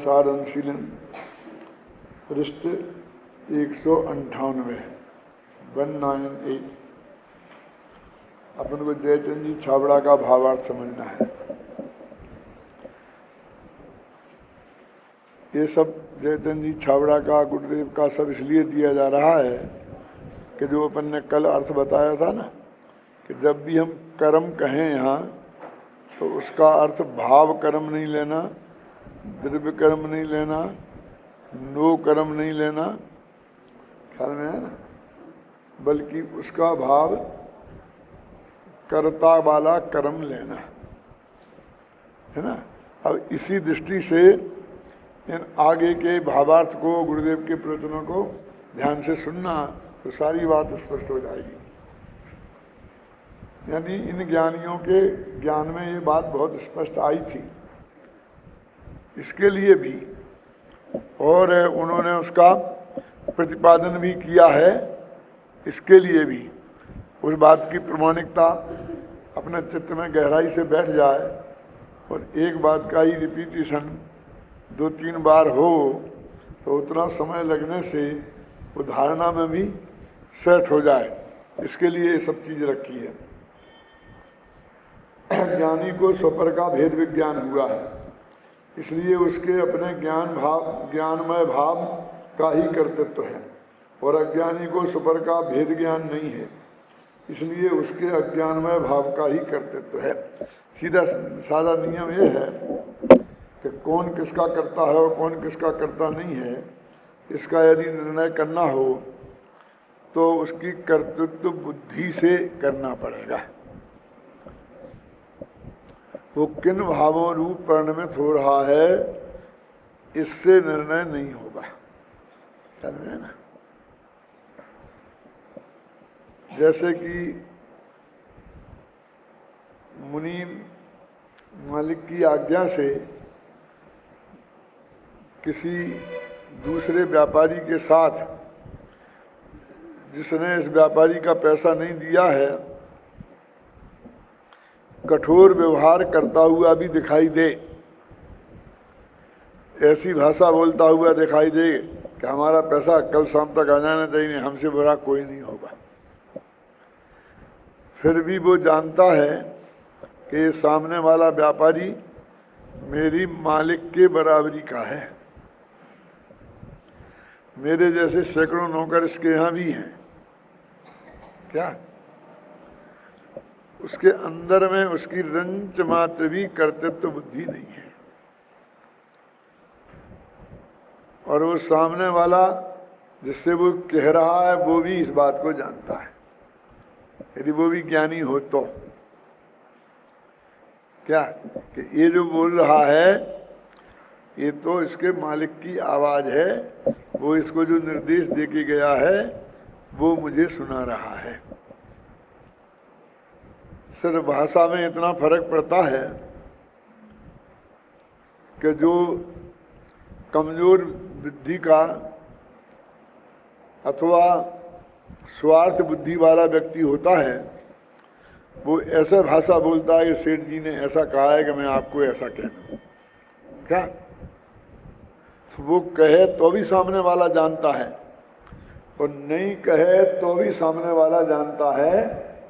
सारंगशीलन पृष्ठ 198 198। अपन को जयचंद जी छाबड़ा का भावार्थ समझना है। ये सब जयचंद जी छाबड़ा का, गुरुदेव का सब इसलिए दिया जा रहा है कि जो अपन ने कल अर्थ बताया था ना, कि जब भी हम कर्म कहें यहाँ तो उसका अर्थ भाव कर्म नहीं लेना, द्रव्य कर्म नहीं लेना, नो कर्म नहीं लेना, ख्याल में है ना, बल्कि उसका भाव कर्ता वाला कर्म लेना है ना। अब इसी दृष्टि से इन आगे के भावार्थ को, गुरुदेव के प्रवचनों को ध्यान से सुनना तो सारी बात स्पष्ट हो जाएगी। यानी इन ज्ञानियों के ज्ञान में ये बात बहुत स्पष्ट आई थी, इसके लिए भी, और उन्होंने उसका प्रतिपादन भी किया है, इसके लिए भी उस बात की प्रमाणिकता अपने चित्त में गहराई से बैठ जाए और एक बात का ही रिपीटिशन 2-3 बार हो तो उतना समय लगने से वो धारणा में भी सेट हो जाए, इसके लिए ये सब चीज़ रखी है। ज्ञानी को स्वपर का भेद विज्ञान हुआ है, इसलिए उसके अपने ज्ञानमय भाव का ही कर्तृत्व है, और अज्ञानी को स्वपर का भेद ज्ञान नहीं है, इसलिए उसके अज्ञानमय भाव का ही कर्तृत्व है। सीधा साधा नियम ये है कि कौन किसका करता है और कौन किसका करता नहीं है, इसका यदि निर्णय करना हो तो उसकी कर्तृत्व बुद्धि से करना पड़ेगा। वो किन भावों रूप परिणमित हो रहा है, इससे निर्णय नहीं होगा। चल रहे हैं ना। जैसे कि मुनि मालिक की आज्ञा से किसी दूसरे व्यापारी के साथ, जिसने इस व्यापारी का पैसा नहीं दिया है, कठोर व्यवहार करता हुआ भी दिखाई दे, ऐसी भाषा बोलता हुआ दिखाई दे कि हमारा पैसा कल शाम तक आ जाना चाहिए, हमसे बुरा कोई नहीं होगा, फिर भी वो जानता है कि सामने वाला व्यापारी मेरी मालिक के बराबरी का है, मेरे जैसे सैकड़ों नौकर इसके यहाँ भी हैं, क्या उसके अंदर में उसकी रंच मात्र भी कर्तृत्व बुद्धि नहीं है, और वो सामने वाला जिससे वो कह रहा है वो भी इस बात को जानता है, यदि वो भी ज्ञानी हो तो, क्या कि ये जो बोल रहा है ये तो इसके मालिक की आवाज़ है, वो इसको जो निर्देश दे के गया है वो मुझे सुना रहा है। सिर्फ भाषा में इतना फर्क पड़ता है कि जो कमजोर बुद्धि का अथवा स्वार्थ बुद्धि वाला व्यक्ति होता है, वो ऐसा भाषा बोलता है कि सेठ जी ने ऐसा कहा है कि मैं आपको ऐसा कह दूं, क्या वो कहे तो भी सामने वाला जानता है, और नहीं कहे तो भी सामने वाला जानता है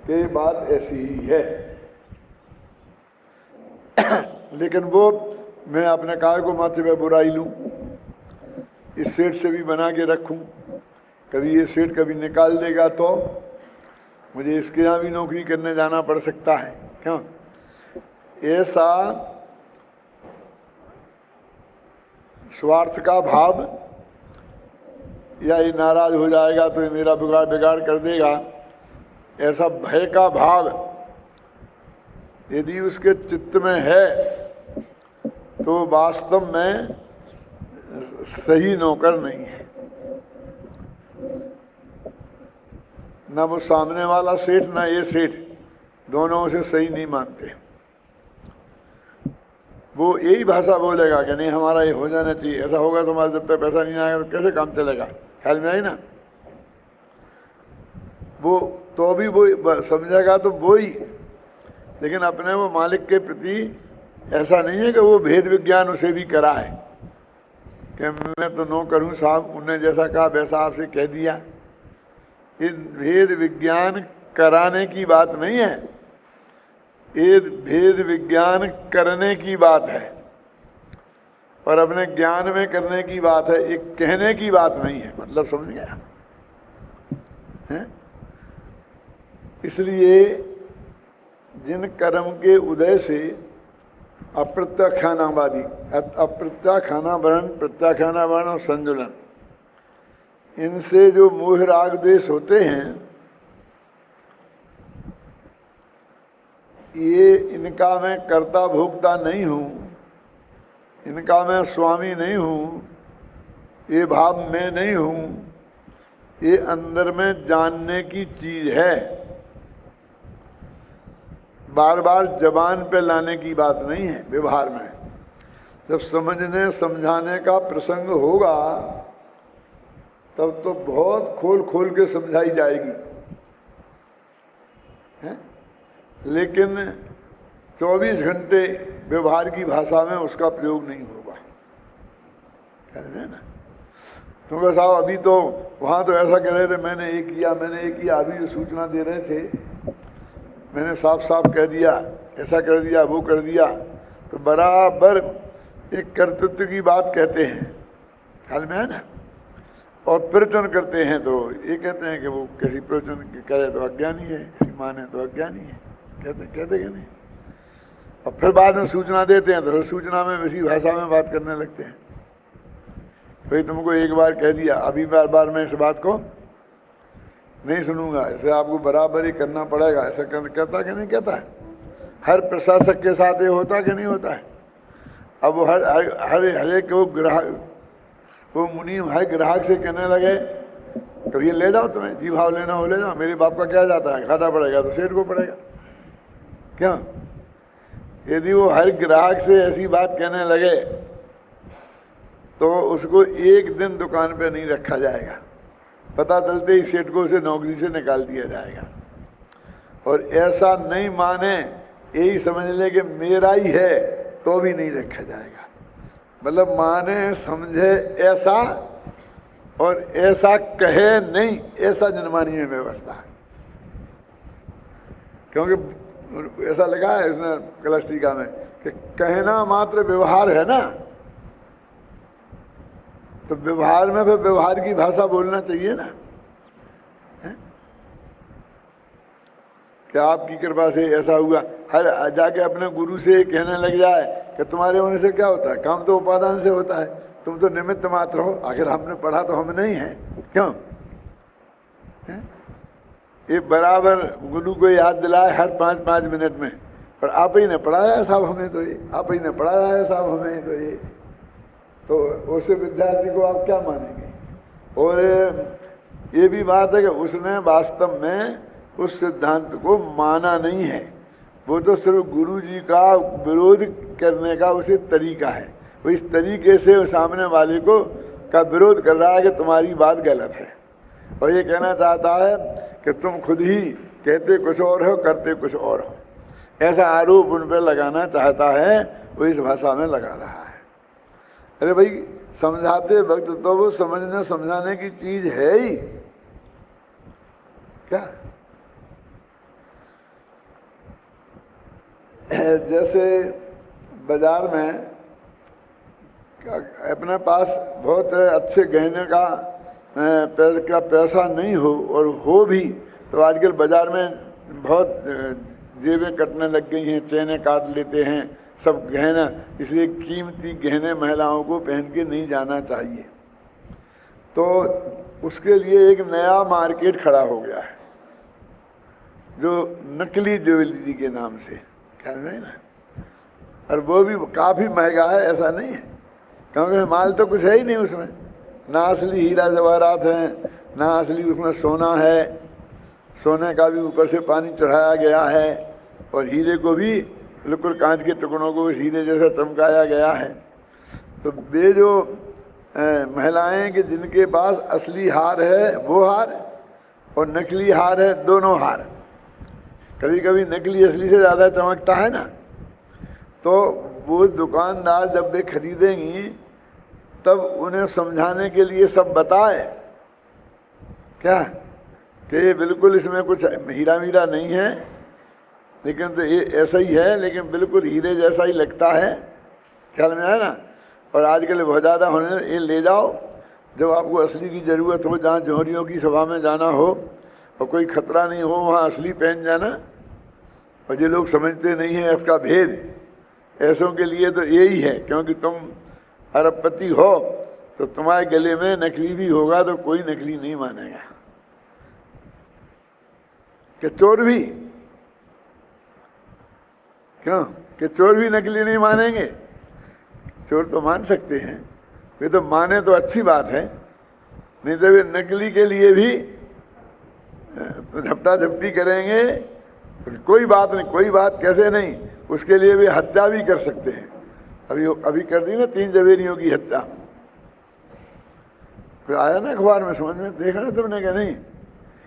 कि बात ऐसी ही है। लेकिन वो मैं अपने काय को माथे पे बुराई लूं, इस सेठ से भी बना के रखूं, कभी ये सेठ कभी निकाल देगा तो मुझे इसके यहाँ भी नौकरी करने जाना पड़ सकता है, क्यों ऐसा स्वार्थ का भाव, या ये नाराज हो जाएगा तो ये मेरा बिगाड़ कर देगा, ऐसा भय का भाव यदि उसके चित्त में है तो वास्तव में सही नौकर नहीं है। ना वो सामने वाला सेठ ना ये सेठ, दोनों उसे सही नहीं मानते। वो यही भाषा बोलेगा कि नहीं हमारा ये हो जाना चाहिए, ऐसा होगा तो हमारे जब तक पैसा नहीं आएगा तो कैसे काम चलेगा, ख्याल में आई ना। वो तो भी वो समझेगा तो वो ही, लेकिन अपने वो मालिक के प्रति ऐसा नहीं है कि वो भेद विज्ञान उसे भी कराए, कि मैं तो नो करूं साहब, उन्होंने जैसा कहा वैसा आपसे कह दिया। ये भेद विज्ञान कराने की बात नहीं है, ये भेद विज्ञान करने की बात है और अपने ज्ञान में करने की बात है, एक कहने की बात नहीं है। मतलब समझ गया है? इसलिए जिन कर्म के उदय से अप्रत्याख्यानावादी, अप्रत्याख्यानावरण, प्रत्याख्यानावरण और संजुलन, इनसे जो मोह राग द्वेष होते हैं, ये इनका मैं कर्ता भोक्ता नहीं हूँ, इनका मैं स्वामी नहीं हूँ, ये भाव मैं नहीं हूँ, ये अंदर में जानने की चीज है। बार बार जबान पे लाने की बात नहीं है। व्यवहार में जब समझने समझाने का प्रसंग होगा तब तो बहुत खोल खोल के समझाई जाएगी है? लेकिन 24 घंटे व्यवहार की भाषा में उसका प्रयोग नहीं होगा, समझे ना। क्योंकि साहब अभी तो वहाँ तो ऐसा कह रहे थे, मैंने ये किया, मैंने ये किया, अभी जो सूचना दे रहे थे मैंने साफ साफ कह दिया, ऐसा कर दिया, वो कर दिया। तो बराबर एक कर्तृत्व की बात कहते हैं, ख्याल में है ना। और प्रवचन करते हैं तो ये कहते हैं कि वो किसी प्रवचन करे तो अज्ञानी है, किसी माने तो अज्ञानी है, कहते कि नहीं। और फिर बाद में सूचना देते हैं तो सूचना में इसी भाषा में बात करने लगते हैं। भाई तुमको एक बार कह दिया, अभी बार बार मैं इस बात को नहीं सुनूंगा, ऐसे आपको बराबर ही करना पड़ेगा। ऐसा कहता कि नहीं कहता है? हर प्रशासक के साथ ये होता कि नहीं होता है? अब वो हर एक वो ग्राहक, वो मुनि हर ग्राहक से कहने लगे तो ये ले जाओ, तुम्हें जी भाव लेना हो ले जाओ, मेरे बाप का क्या जाता है, घाटा पड़ेगा तो सेठ को पड़ेगा। क्यों? यदि वो हर ग्राहक से ऐसी बात कहने लगे तो उसको एक दिन दुकान पे नहीं रखा जाएगा, पता चलते ही सेठ को उसे नौकरी से निकाल दिया जाएगा। और ऐसा नहीं माने, यही समझ ले कि मेरा ही है, तो भी नहीं रखा जाएगा। मतलब माने समझे ऐसा और ऐसा कहे नहीं, ऐसा जनमानी में व्यवस्था है। क्योंकि ऐसा लगा है इसने कलश टीका में कि कहना मात्र व्यवहार है ना, तो व्यवहार में फिर व्यवहार की भाषा बोलना चाहिए ना। क्या आपकी कृपा से ऐसा हुआ, हर जाके अपने गुरु से कहने लग जाए कि तुम्हारे होने से क्या होता है, काम तो उपादान से होता है, तुम तो निमित्त मात्र हो, आखिर हमने पढ़ा तो हम नहीं है। क्यों है? ये बराबर गुरु को याद दिलाए हर 5-5 मिनट में, पर आप ही ने पढ़ाया है साहब हमें, तो ये आप ही ने पढ़ाया है साहब हमें, तो उस विद्यार्थी को आप क्या मानेंगे। और ये भी बात है कि उसने वास्तव में उस सिद्धांत को माना नहीं है, वो तो सिर्फ गुरु जी का विरोध करने का उसे तरीका है। वो इस तरीके से सामने वाले को का विरोध कर रहा है कि तुम्हारी बात गलत है, और ये कहना चाहता है कि तुम खुद ही कहते कुछ और हो, करते कुछ और हो। ऐसा आरोप उन पर लगाना चाहता है, वो इस भाषा में लगा रहा है। अरे भाई समझाते वक्त तो वो समझने समझाने की चीज है ही क्या। जैसे बाजार में अपने पास बहुत अच्छे गहने का पैसा नहीं हो, और हो भी तो आजकल बाजार में बहुत जेबें कटने लग गई हैं, चैनें काट लेते हैं सब गहना। इसलिए कीमती गहने महिलाओं को पहन के नहीं जाना चाहिए। तो उसके लिए एक नया मार्केट खड़ा हो गया है जो नकली ज्वेलरी के नाम से, क्या नहीं ना, और वो भी काफ़ी महंगा है, ऐसा नहीं है, क्योंकि माल तो कुछ है ही नहीं उसमें, ना असली हीरा जवाहरात हैं, ना असली उसमें सोना है, सोने का भी ऊपर से पानी चढ़ाया गया है, और हीरे को भी बिल्कुल कांच के टुकड़ों को हीरे जैसा चमकाया गया है। तो वे जो महिलाएं कि जिनके पास असली हार है वो हार, और नकली हार है, दोनों हार, कभी कभी नकली असली से ज़्यादा चमकता है ना, तो वो दुकानदार जब वे खरीदेंगी तब उन्हें समझाने के लिए सब बताए क्या कि ये बिल्कुल इसमें कुछ हीरा वीरा नहीं है, लेकिन तो ये ऐसा ही है, लेकिन बिल्कुल हीरे जैसा ही लगता है। ख्याल में आया ना। और आजकल बहुत ज़्यादा होने, ये ले जाओ जब आपको असली की ज़रूरत हो, जहाँ जौहरियों की सभा में जाना हो और कोई खतरा नहीं हो, वहाँ असली पहन जाना। और ये लोग समझते नहीं हैं इसका भेद। ऐसों के लिए तो यही है, क्योंकि तुम अरबपति हो तो तुम्हारे गले में नकली भी होगा तो कोई नकली नहीं मानेगा। कि चोर भी, क्यों कि चोर भी नकली नहीं मानेंगे? चोर तो मान सकते हैं, वे तो माने तो अच्छी बात है, नहीं तो वे नकली के लिए भी तो झपटा झपटी करेंगे। कोई बात नहीं, कोई बात कैसे नहीं, उसके लिए वे हत्या भी कर सकते हैं। अभी कर दी ना 3 जवेरियों की हत्या। फिर आया ना अखबार में, समझ में देखा ना तुमने क्या नहीं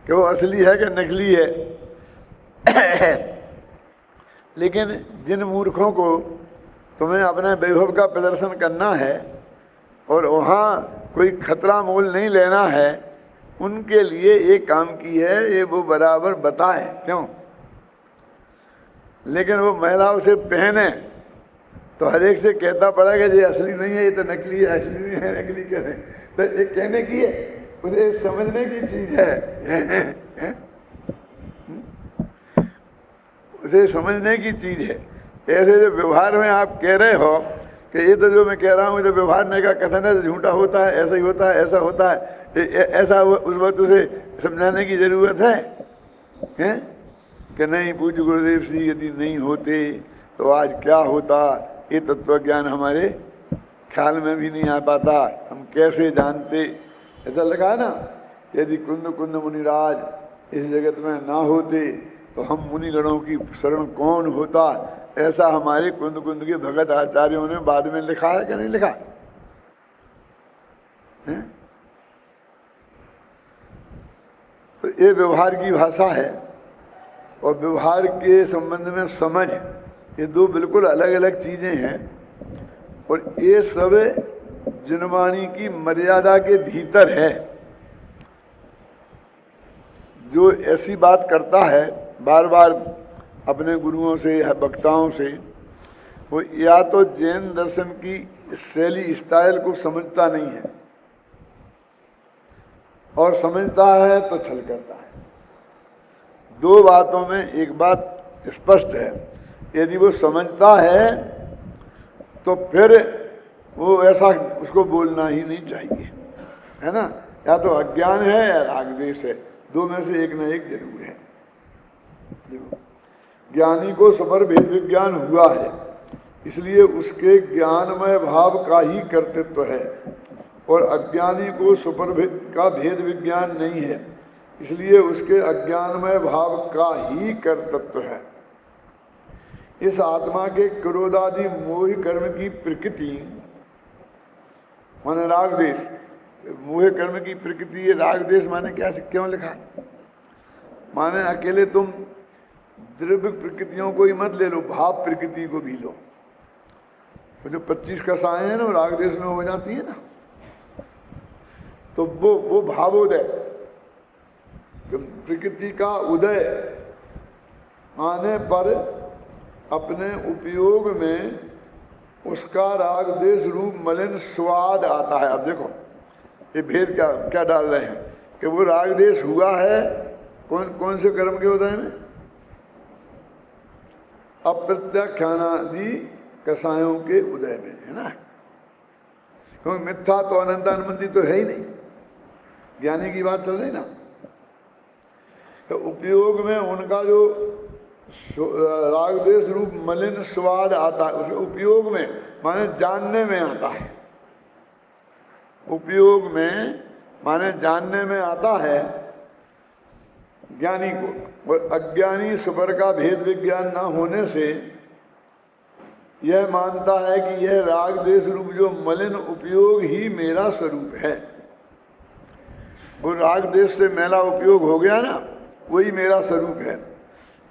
कि वो असली है कि नकली है। लेकिन जिन मूर्खों को तुम्हें अपने वैभव का प्रदर्शन करना है और वहाँ कोई खतरा मोल नहीं लेना है, उनके लिए एक काम की है, ये वो बराबर बताए क्यों। लेकिन वो महिला उसे पहने तो हर एक से कहता पड़ा कि ये असली नहीं है, ये तो नकली है, असली नहीं है, नकली कहने। तो ये कहने की है, उसे समझने की चीज है। उसे समझने की चीज है। ऐसे जो व्यवहार में आप कह रहे हो कि ये तो जो मैं कह रहा हूँ, ये तो व्यवहार ने का कथन है, झूठा होता है, ऐसा ही होता है, ऐसा होता है, ऐसा उस वक्त उसे समझाने की जरूरत है कि नहीं पूज्य गुरुदेव श्री यदि नहीं होते तो आज क्या होता, ये तत्व ज्ञान हमारे ख्याल में भी नहीं आ पाता, हम कैसे जानते। ऐसा लगा ना, यदि कुंद कुंद मुनिराज इस जगत में ना होते तो हम मुनिगणों की शरण कौन होता। ऐसा हमारे कुंद कुंद के भगत आचार्यों ने बाद में लिखा है कि नहीं लिखा है? तो ये व्यवहार की भाषा है और व्यवहार के संबंध में समझ, ये दो बिल्कुल अलग अलग चीजें हैं। और ये सब जनवाणी की मर्यादा के भीतर है। जो ऐसी बात करता है बार बार अपने गुरुओं से या वक्ताओं से, वो या तो जैन दर्शन की शैली स्टाइल को समझता नहीं है, और समझता है तो छल करता है। 2 बातों में एक बात स्पष्ट है, यदि वो समझता है तो फिर वो ऐसा उसको बोलना ही नहीं चाहिए, है ना। या तो अज्ञान है या रागद्वेष है, 2 में से एक न एक जरूर है। ज्ञानी को सबर भेद विज्ञान हुआ है, इसलिए उसके ज्ञानमय भाव का ही कर्तृत्व है, और अज्ञानी को सुपर का भेद विज्ञान नहीं है, इसलिए उसके अज्ञानमय भाव का ही कर्तृत्व है। इस आत्मा के क्रोधादि मोह कर्म की प्रकृति माने राग देश, मोह कर्म की प्रकृति, ये राग देश माने क्या, क्यों लिखा? माने अकेले तुम द्रव्य प्रकृतियों को ही मत ले लो, भाव प्रकृति को भी लो। तो जो 25 कसाएं हैं ना, वो राग देश में हो जाती है ना, तो वो भावोदय, प्रकृति का उदय आने पर अपने उपयोग में उसका राग देश रूप मलिन स्वाद आता है। अब देखो ये भेद क्या क्या डाल रहे हैं कि वो राग देश हुआ है कौन कौन से कर्म के उदय में? अप्रत्याख्यानादि कसायों के उदय में, है ना। क्योंकि मिथ्या तो अनंतानुबंधी तो है ही नहीं, ज्ञानी की बात चल रही ना। तो उपयोग में उनका जो रागदेश रूप मलिन स्वाद आता है, उसके उपयोग में माने जानने में आता है, उपयोग में माने जानने में आता है ज्ञानी को। और अज्ञानी सुपर का भेद विज्ञान ना होने से यह मानता है कि यह राग देश रूप जो मलिन उपयोग ही मेरा स्वरूप है। वो राग देश से मेला उपयोग हो गया ना, वही मेरा स्वरूप है।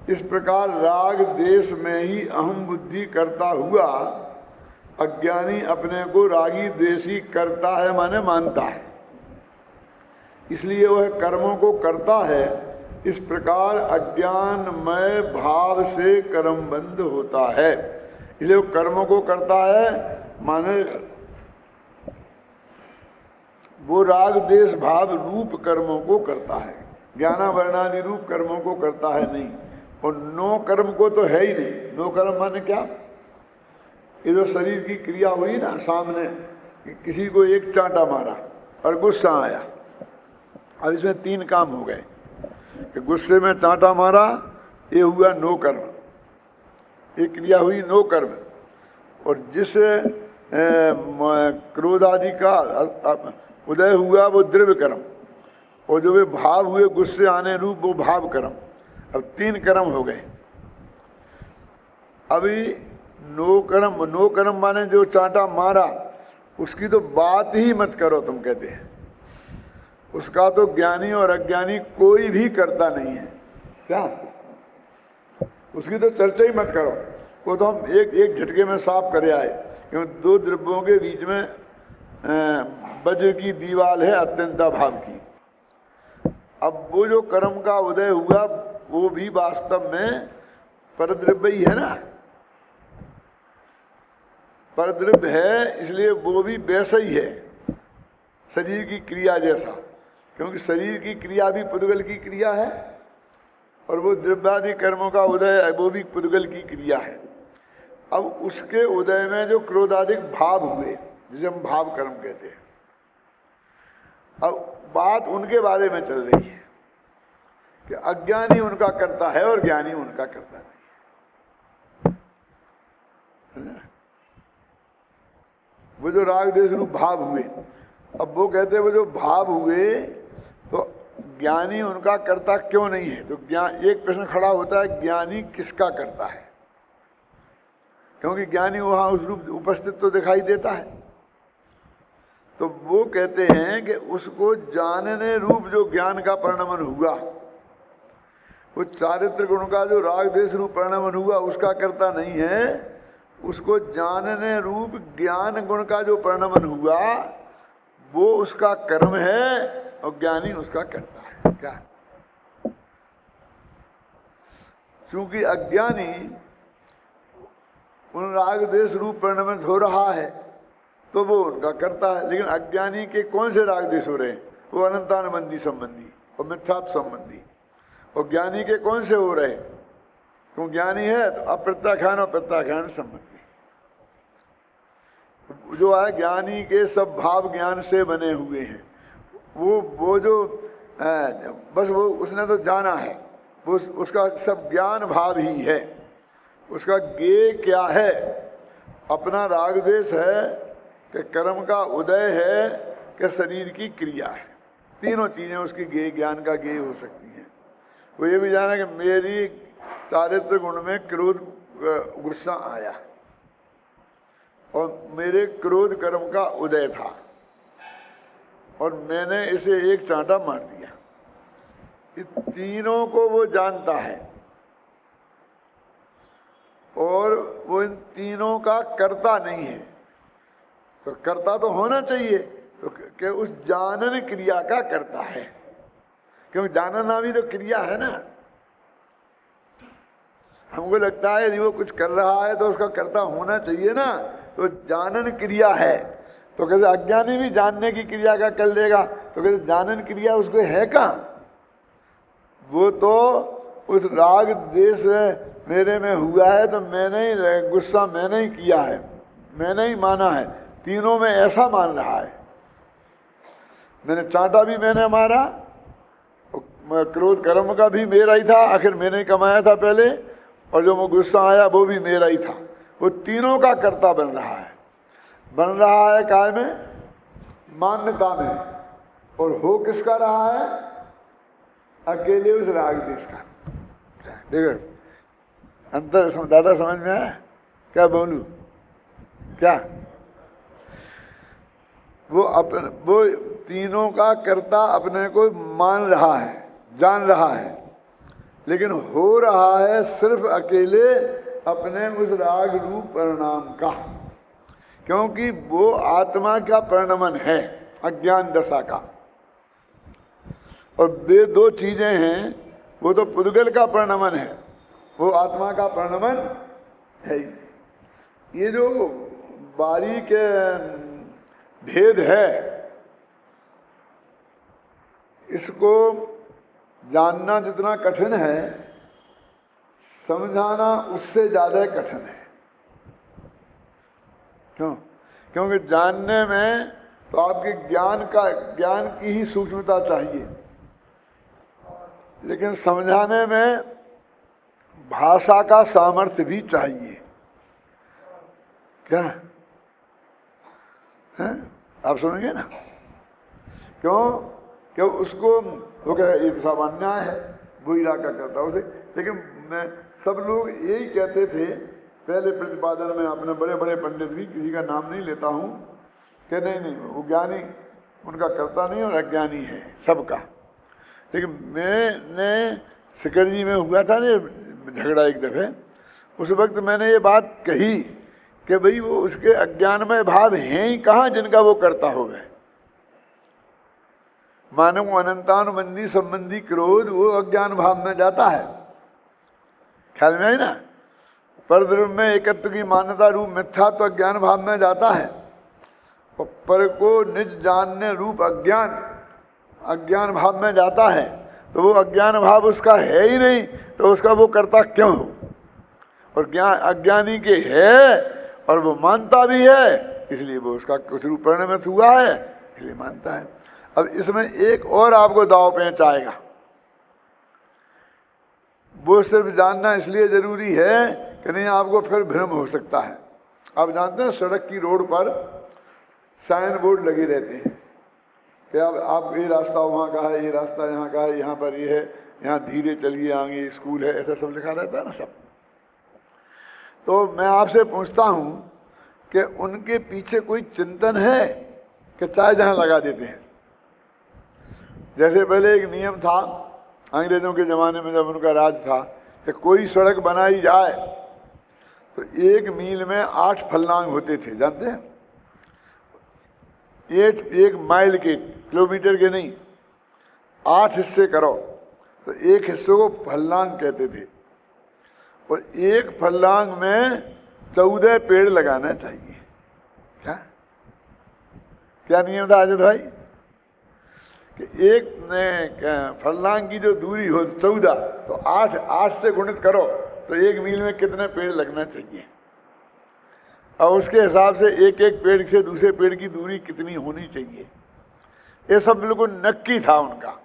इस प्रकार राग देश में ही अहम बुद्धि करता हुआ अज्ञानी अपने को रागी द्वेषी करता है माने मानता है, इसलिए वह कर्मों को करता है। इस प्रकार अज्ञानमय भाव से कर्मबंध होता है। इसलिए वो कर्मों को करता है माने वो राग देश भाव रूप कर्मों को करता है, ज्ञानावरणादि रूप कर्मों को करता है नहीं। और नो कर्म को तो है ही नहीं। नो कर्म माने क्या? ये जो शरीर की क्रिया हुई ना सामने, किसी को एक चांटा मारा और गुस्सा आया, अब इसमें 3 काम हो गए कि गुस्से में चांटा मारा, ये हुआ नो कर्म, ये क्रिया हुई नो कर्म। और जिस क्रोध आदि का उदय हुआ वो द्रव्य कर्म, और जो वे भाव हुए गुस्से आने रूप वो भाव कर्म। अब 3 कर्म हो गए। अभी नो कर्म माने जो चांटा मारा उसकी तो बात ही मत करो, तुम कहते हैं उसका तो ज्ञानी और अज्ञानी कोई भी करता नहीं है। क्या? उसकी तो चर्चा ही मत करो। वो तो हम एक झटके में साफ करे आए, क्योंकि 2 द्रव्यों के बीच में वज्र की दीवार है अत्यंता भाव की। अब वो जो कर्म का उदय हुआ वो भी वास्तव में परद्रव्य ही है ना, परद्रव्य है, इसलिए वो भी वैसा ही है शरीर की क्रिया जैसा, क्योंकि शरीर की क्रिया भी पुद्गल की क्रिया है और वो द्रव्यादि कर्मों का उदय है वो भी पुद्गल की क्रिया है। अब उसके उदय में जो क्रोधादिक भाव हुए जिसे हम भाव कर्म कहते हैं, अब बात उनके बारे में चल रही है कि अज्ञानी उनका करता है और ज्ञानी उनका करता नहीं। वो जो राग देश रूप भाव हुए, अब वो कहते हैं वो जो भाव हुए तो ज्ञानी उनका करता क्यों नहीं है? तो एक प्रश्न खड़ा होता है, ज्ञानी किसका करता है? क्योंकि ज्ञानी वहां उस रूप उपस्थित तो दिखाई देता है। तो वो कहते हैं कि उसको जानने रूप जो ज्ञान का परिणमन हुआ, वो चारित्र गुण का जो राग देश रूप परिणमन हुआ उसका करता नहीं है, उसको जानने रूप ज्ञान गुण का जो परिणमन हुआ वो उसका कर्म है और ज्ञानी उसका करता है। क्या? क्योंकि अज्ञानी उन राग देश रूप परिणमन हो रहा है तो वो उनका करता है, लेकिन अज्ञानी के कौन से राग देश हो रहे हैं? वो अनंतानुबंधी संबंधी और मिथ्यात्व संबंधी। और ज्ञानी के कौन से हो रहे हैं? क्यों ज्ञानी है तो अप्रत्याख्यान और प्रत्याख्यान संबंधी। जो है ज्ञानी के सब भाव ज्ञान से बने हुए हैं। वो जो बस वो उसने तो जाना है, वो उसका सब ज्ञान भाव ही है। उसका ज्ञेय क्या है? अपना राग देश है कि कर्म का उदय है कि शरीर की क्रिया है। तीनों चीजें उसकी ज्ञेय ज्ञान का ज्ञेय हो सकती हैं। वो ये भी जाना कि मेरी चारित्र गुण में क्रोध गुस्सा आया और मेरे क्रोध कर्म का उदय था और मैंने इसे एक चांटा मार दिया। इस तीनों को वो जानता है और वो इन तीनों का करता नहीं है। तो करता तो होना चाहिए, तो कि उस जानन क्रिया का करता है, क्योंकि जानना भी तो क्रिया है ना। हमको लगता है यदि वो कुछ कर रहा है तो उसका कर्ता होना चाहिए ना, तो जानन क्रिया है। तो कहते अज्ञानी भी जानने की क्रिया का कर लेगा, तो कहते जानन क्रिया उसको है कहाँ? वो तो उस राग देश मेरे में हुआ है तो मैंने ही गुस्सा मैंने ही किया है, मैंने ही माना है। तीनों में ऐसा मान रहा है, मैंने चांटा भी मैंने मारा, क्रोध कर्म का भी मेरा ही था, आखिर मैंने ही कमाया था पहले, और जो वो गुस्सा आया वो भी मेरा ही था। वो तीनों का कर्ता बन रहा है। बन रहा है काय में? मान्यता में। और हो किसका रहा है? अकेले उस राग देश का। देखो अंतर दादा समझ में आया? क्या बोलूं? क्या वो तीनों का कर्ता अपने को मान रहा है, जान रहा है, लेकिन हो रहा है सिर्फ अकेले अपने उस राग रूप परिणाम का। क्योंकि वो आत्मा का परिणमन है अज्ञान दशा का। और वे दो चीजें हैं, वो तो पुद्गल का परिणमन है, वो आत्मा का परिणमन है ही। ये जो बारीक भेद है, इसको जानना जितना कठिन है, समझाना उससे ज्यादा कठिन है। क्यों? क्योंकि जानने में तो आपके ज्ञान की ही सूक्ष्मता चाहिए, लेकिन समझाने में भाषा का सामर्थ्य भी चाहिए। क्या है? आप सुनेंगे ना? क्यों? क्यों उसको वो कहे ये तो सब अन्याय है, वो इलाका करता उसे। लेकिन मैं सब लोग यही कहते थे पहले प्रतिपादन में, अपने बड़े बड़े पंडित भी, किसी का नाम नहीं लेता हूँ, कि नहीं वो ज्ञानी उनका करता नहीं और अज्ञानी है सबका। लेकिन मैंने शिखर जी में हुआ था ना झगड़ा एक दफे, उस वक्त मैंने ये बात कही कि भाई वो उसके अज्ञानमय भाव हैं ही कहाँ जिनका वो करता हो गए। मानव अनंतानुबंधी संबंधी क्रोध वो अज्ञान भाव में जाता है, ख्याल में है ना। परब्रह्म में एकत्व की मान्यता रूप मिथ्या तो अज्ञान भाव में जाता है, और पर को निज जानने रूप अज्ञान भाव में जाता है। तो वो अज्ञान भाव उसका है ही नहीं, तो उसका वो करता क्यों हो? और अज्ञानी के है और वो मानता भी है, इसलिए वो उसका कुछ रूप परिणमित हुआ है, इसलिए मानता है। अब इसमें एक और आपको दाव पेंच आएगा। वो सिर्फ जानना इसलिए जरूरी है कि नहीं आपको फिर भ्रम हो सकता है। आप जानते हैं सड़क की रोड पर साइन बोर्ड लगे रहते हैं कि अब आप ये रास्ता वहाँ का है, ये रास्ता यहाँ का है, यहाँ पर ये है, यहाँ धीरे चलिए, आगे स्कूल है, ऐसा सब लिखा रहता है ना सब। तो मैं आपसे पूछता हूँ कि उनके पीछे कोई चिंतन है कि चाहे जहाँ लगा देते हैं? जैसे पहले एक नियम था अंग्रेजों के ज़माने में, जब उनका राज था, कि कोई सड़क बनाई जाए तो 1 मील में 8 फलनांग होते थे, जानते हैं? 1 माइल के, किलोमीटर के नहीं, 8 हिस्से करो तो एक हिस्से को फलनांग कहते थे। और एक फलनांग में 14 पेड़ लगाना चाहिए। क्या नियम था अजय भाई? कि एक फलनांग की जो दूरी हो 14, तो 8 से गुणित करो तो 1 मील में कितने पेड़ लगना चाहिए, और उसके हिसाब से एक एक पेड़ से दूसरे पेड़ की दूरी कितनी होनी चाहिए। ये सब बिल्कुल नक्की था उनका।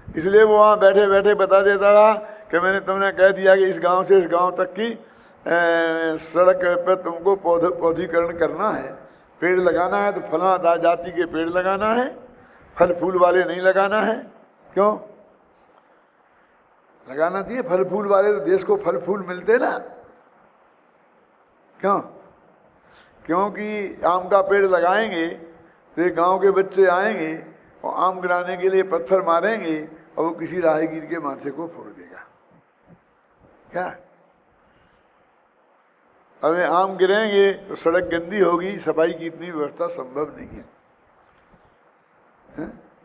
इसलिए वो वहाँ बैठे बैठे बता देता था कि मैंने तुमने कह दिया कि इस गांव से इस गांव तक की सड़क पर तुमको पौधीकरण करना है, पेड़ लगाना है, तो फलां जाति के पेड़ लगाना है, फल फूल वाले नहीं लगाना है। क्यों लगाना चाहिए? फल फूल वाले तो देश को फल फूल मिलते ना। क्यों? क्योंकि आम का पेड़ लगाएंगे तो गांव के बच्चे आएंगे और आम गिराने के लिए पत्थर मारेंगे और वो किसी राहगीर के माथे को फोड़ देगा। क्या? अब आम गिरेंगे तो सड़क गंदी होगी, सफाई की इतनी व्यवस्था संभव नहीं है।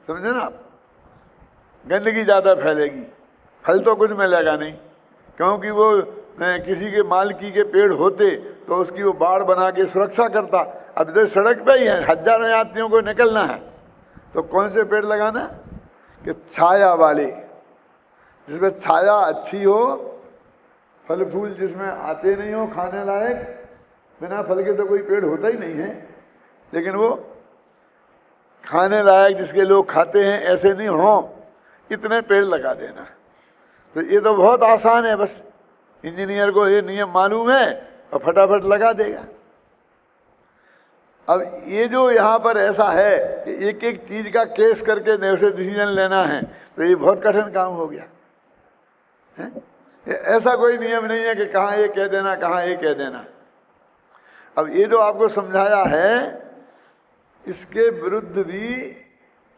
समझे ना आप? गंदगी ज्यादा फैलेगी, फल तो कुछ मिलेगा नहीं, क्योंकि वो किसी के मालकी के पेड़ होते तो उसकी वो बाड़ बना के सुरक्षा करता। अब इधर सड़क पे ही है, हजारों यात्रियों को निकलना है, तो कौन से पेड़ लगाना? कि छाया वाले, जिसमें छाया अच्छी हो, फल फूल जिसमें आते नहीं हो खाने लायक, बिना फल के तो कोई पेड़ होता ही नहीं है, लेकिन वो खाने लायक जिसके लोग खाते हैं ऐसे नहीं हो, इतने पेड़ लगा देना। तो ये तो बहुत आसान है, बस इंजीनियर को ये नियम मालूम है और फटाफट लगा देगा। अब ये जो यहाँ पर ऐसा है कि एक एक चीज का केस करके उसे डिसीजन लेना है, तो ये बहुत कठिन काम हो गया है? ऐसा कोई नियम नहीं है कि कहाँ ये कह देना, कहाँ ये कह देना। अब ये जो आपको समझाया है, इसके विरुद्ध भी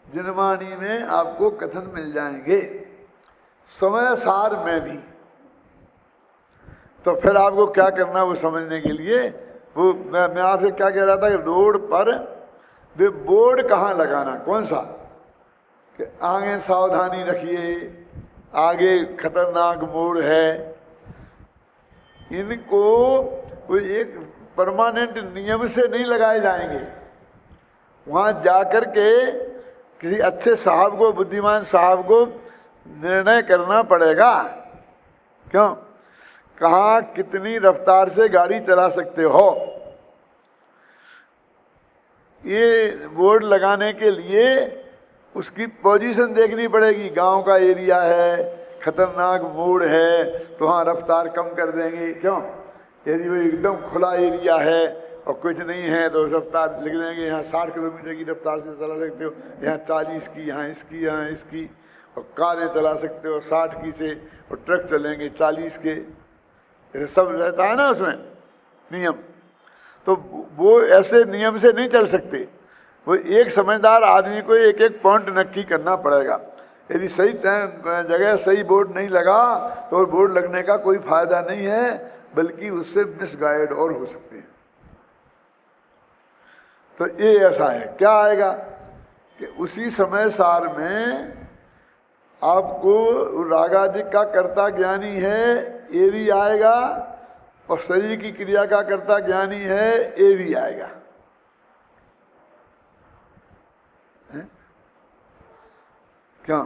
जिनवाणी में आपको कथन मिल जाएंगे, समय सार में भी। तो फिर आपको क्या करना वो समझने के लिए वो मैं आपसे क्या कह रहा था कि रोड पर वे बोर्ड कहाँ लगाना, कौन सा, कि आगे सावधानी रखिए, आगे खतरनाक मोड़ है। इनको कोई एक परमानेंट नियम से नहीं लगाए जाएंगे। वहाँ जाकर के किसी अच्छे साहब को, बुद्धिमान साहब को निर्णय करना पड़ेगा। क्यों, कहाँ कितनी रफ्तार से गाड़ी चला सकते हो, ये बोर्ड लगाने के लिए उसकी पोजीशन देखनी पड़ेगी। गांव का एरिया है, खतरनाक मोड़ है, तो वहाँ रफ्तार कम कर देंगे। क्यों, यदि वो एकदम खुला एरिया है और कुछ नहीं है तो रफ्तार लिख देंगे, यहाँ 60 किलोमीटर की रफ्तार से चला सकते हो, यहाँ 40 की, यहाँ इसकी, यहाँ इसकी। और कारें चला सकते हो 60 की से, और ट्रक चलेंगे 40 के। ये सब रहता है ना उसमें नियम। तो वो ऐसे नियम से नहीं चल सकते। वो एक समझदार आदमी को एक एक पॉइंट नक्की करना पड़ेगा। यदि सही जगह सही बोर्ड नहीं लगा तो बोर्ड लगने का कोई फायदा नहीं है, बल्कि उससे मिसगाइड और हो सकते हैं। तो ये ऐसा है, क्या आएगा कि उसी समय सार में आपको रागादिक का कर्ता ज्ञानी है, ये भी आएगा, और शरीर की क्रिया का कर्ता ज्ञानी है, ये भी आएगा। क्यों,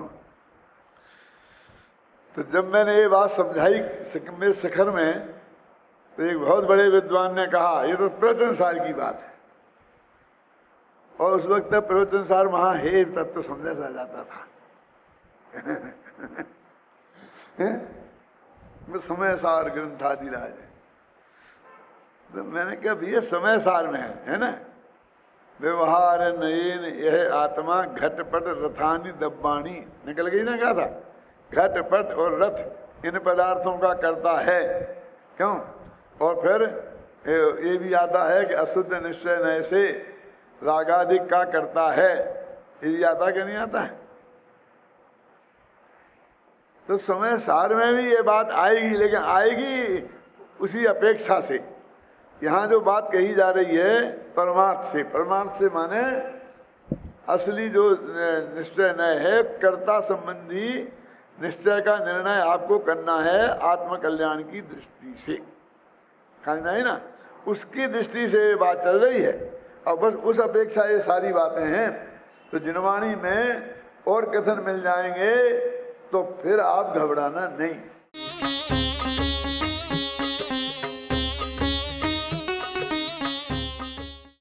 तो जब मैंने ये बात समझाई मेरे शिखर में, तो एक बहुत बड़े विद्वान ने कहा ये तो प्रवचनसार की बात है। और उस वक्त तक प्रवचनसार वहां है तब तो समझा सा जाता था। समय सार ग्रंथादिराज, तो मैंने कहा भैया समय सार में है ना, व्यवहार नयन यह आत्मा घटपट रथानी दब्बाणी, निकल गई ना, कहा था घटपट और रथ इन पदार्थों का करता है। क्यों, और फिर ये भी आता है कि अशुद्ध निश्चय नय से रागादिक का करता है, ये भी आता कि नहीं आता है। तो समय सार में भी ये बात आएगी, लेकिन आएगी उसी अपेक्षा से। यहाँ जो बात कही जा रही है परमार्थ से, परमार्थ से माने असली जो निश्चय नय है, कर्ता संबंधी निश्चय का निर्णय आपको करना है आत्मकल्याण की दृष्टि से, समझना है ना, उसकी दृष्टि से ये बात चल रही है। और बस उस अपेक्षा ये सारी बातें हैं। तो जिनवाणी में और कथन मिल जाएंगे तो फिर आप घबराना नहीं।